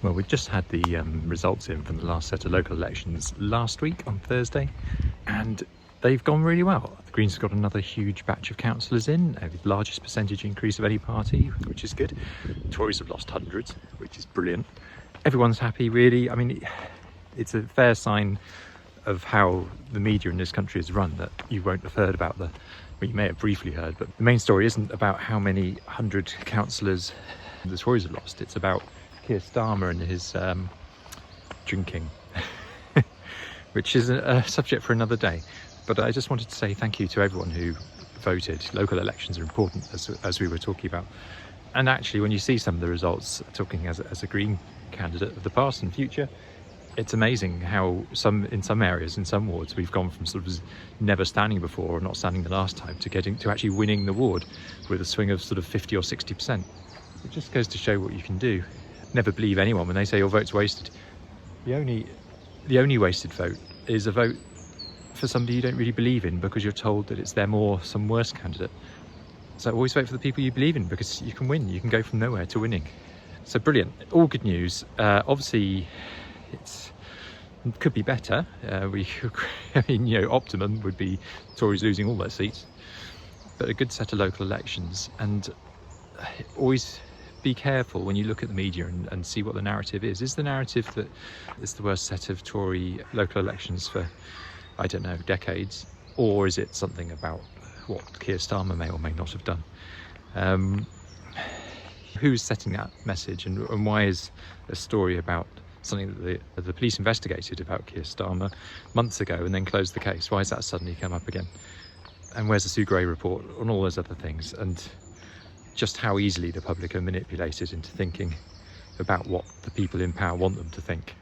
Well, we just had the results in from the last set of local elections last week on Thursday, and they've gone really well. The Greens have got another huge batch of councillors in, the largest percentage increase of any party, which is good. The Tories have lost hundreds, which is brilliant. Everyone's happy, really. I mean, it's a fair sign of how the media in this country is run that you won't have heard about well, you may have briefly heard, but the main story isn't about how many hundred councillors the Tories have lost. It's about Keir Starmer and his drinking, which is a subject for another day. But I just wanted to say thank you to everyone who voted. Local elections are important, as we were talking about. And actually, when you see some of the results, talking as a Green candidate of the past and future, it's amazing how in some areas, in some wards, we've gone from sort of never standing before or not standing the last time to actually winning the ward with a swing of sort of 50 or 60%. It just goes to show what you can do. Never believe anyone when they say your vote's wasted. The only wasted vote is a vote for somebody you don't really believe in because you're told that it's them or some worse candidate. So always vote for the people you believe in, because you can win. You can go from nowhere to winning. So brilliant, all good news. Obviously, it could be better. Optimum would be Tories losing all their seats, but a good set of local elections. And always be careful when you look at the media and see what the narrative is. Is the narrative that it's the worst set of Tory local elections for, I don't know, decades? Or is it something about what Keir Starmer may or may not have done? Who's setting that message, and why is a story about something that the police investigated about Keir Starmer months ago and then closed the case? Why has that suddenly come up again? And where's the Sue Gray report on all those other things? And just how easily the public are manipulated into thinking about what the people in power want them to think.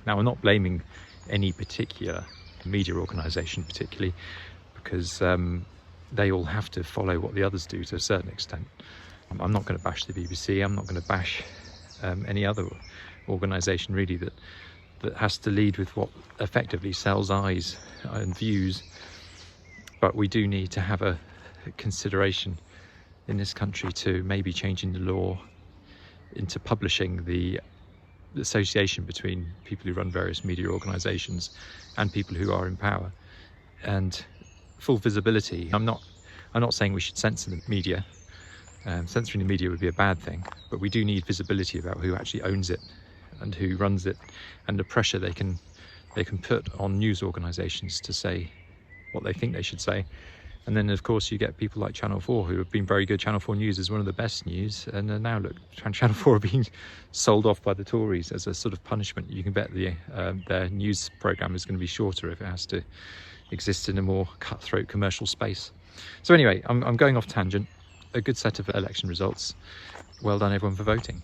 Now, I'm not blaming any particular media organisation particularly, because they all have to follow what the others do to a certain extent. I'm not going to bash the BBC, I'm not going to bash any other organisation really that has to lead with what effectively sells eyes and views. But we do need to have a consideration in this country to maybe changing the law into publishing the association between people who run various media organisations and people who are in power, and full visibility. I'm not saying we should censor the media. Censoring the media would be a bad thing, but we do need visibility about who actually owns it and who runs it, and the pressure they can put on news organisations to say what they think they should say. And then, of course, you get people like Channel 4 who have been very good. Channel 4 News is one of the best news, and now look, Channel 4 are being sold off by the Tories as a sort of punishment. You can bet their news programme is going to be shorter if it has to exist in a more cutthroat commercial space. So anyway, I'm going off tangent. A good set of election results. Well done everyone for voting.